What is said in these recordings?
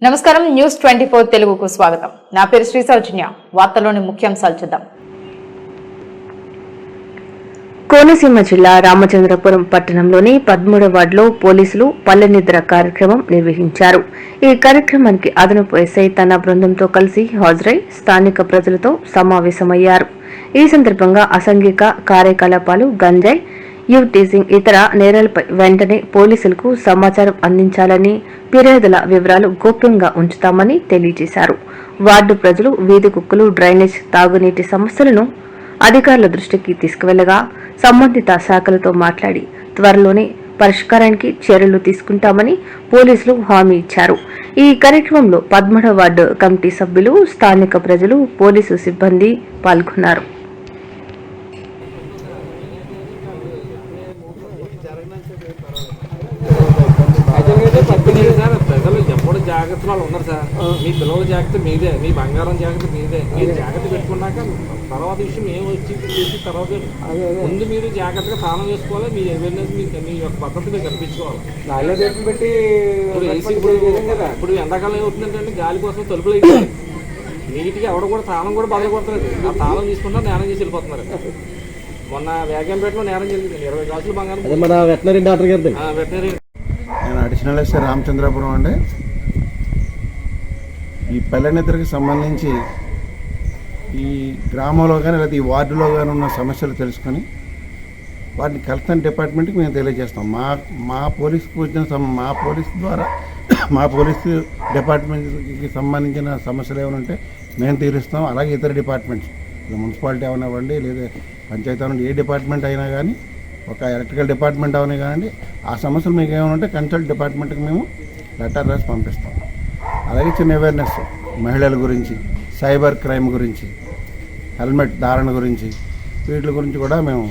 నమస్కారం న్యూస్ 24 తెలుగుకు స్వాగతం. నా పేరు శ్రీ సౌజన్య. వార్తల్లోని ముఖ్యాంశాలు చూద్దాం. కోనసీమ జిల్లా రామచంద్రపురం పట్టణంలోని 13వ వార్డులో పోలీసులు పల్లె నిద్ర కార్యక్రమం నిర్వహించారు. ఈ కార్యక్రమానికి అదనపు ఎస్ఐ తన బృందంతో కలిసి హాజరై స్థానిక ప్రజలతో సమావేశమయ్యారు. ఈ సందర్భంగా అసాంఘిక కార్యకలాపాలు, గంజాయి, టీజింగ్ ఇతర నేరాలపై వెంటనే పోలీసులకు సమాచారం అందించాలని, ఫిర్యాదుల వివరాలు గోప్యంగా ఉంచుతామని తెలియజేశారు. వార్డు ప్రజలు వీధి కుక్కలు, డ్రైనేజ్, తాగునీటి సమస్యలను అధికారుల దృష్టికి తీసుకువెళ్లగా సంబంధిత శాఖలతో మాట్లాడి త్వరలోనే పరిష్కారానికి చర్యలు తీసుకుంటామని పోలీసులు హామీ ఇచ్చారు. ఈ కార్యక్రమంలో 13వ వార్డు కమిటీ సభ్యులు, స్థానిక ప్రజలు, పోలీసు సిబ్బంది పాల్గొన్నారు. జాగ్రత్తలు ఉన్నారు సార్. మీ పిల్లల జాగ్రత్త మీదే, మీ బంగారం జాగ్రత్త మీదే. మీరు జాగ్రత్త పెట్టుకున్నాక తర్వాత విషయం ఏం వచ్చి చేసి తర్వాత ముందు మీరు జాగ్రత్తగా స్నానం చేసుకోవాలి. మీ అవేర్నెస్ మీ యొక్క పద్ధతి మీరు కనిపించుకోవాలి. ఇప్పుడు ఎండాకాలం ఏమవుతుందంటే గాలి కోసం తలుపులు అయిపోయి నీటికి ఎవడ కూడా తాళం కూడా బదులు కొడుతుంది. ఆ తాళం తీసుకుంటారు, నేరం చేసి వెళ్ళిపోతున్నారు. మొన్న వేగంపేటలో నేరం జరిగింది. 20 గాజులు బంగారం. వెటనరీ నేను అడిషనల్ ఎస్ఐ రామచంద్రపురం అండి. ఈ పల్లెనిద్రకి సంబంధించి ఈ గ్రామంలో కానీ లేదా ఈ వార్డులో కానీ ఉన్న సమస్యలు తెలుసుకొని వాటిని కన్సర్న్ డిపార్ట్మెంట్కి మేము తెలియజేస్తాం. మా పోలీస్కి వచ్చిన మా పోలీస్ డిపార్ట్మెంట్కి సంబంధించిన సమస్యలు ఏమైనా ఉంటే మేము తీరుస్తాం. అలాగే ఇతర డిపార్ట్మెంట్స్, మున్సిపాలిటీ అవనివ్వండి, లేదా పంచాయతీ అవనండి, ఏ డిపార్ట్మెంట్ అయినా కానీ, ఒక ఎలక్ట్రికల్ డిపార్ట్మెంట్ అవని కానివ్వండి, ఆ సమస్యలు మీకు ఏమైనా ఉంటే కన్సల్ట్ డిపార్ట్మెంట్కి మేము లెటర్ రాసి పంపిస్తాం. అలాగే చిన్న అవేర్నెస్ మహిళల గురించి, సైబర్ క్రైమ్ గురించి, హెల్మెట్ ధారణ గురించి, వీటి గురించి కూడా మేము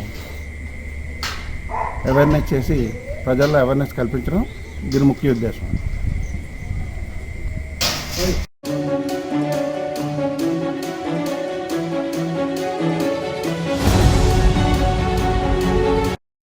అవేర్నెస్ చేసి ప్రజల్లో అవేర్నెస్ కల్పించడం దీని ముఖ్య ఉద్దేశం.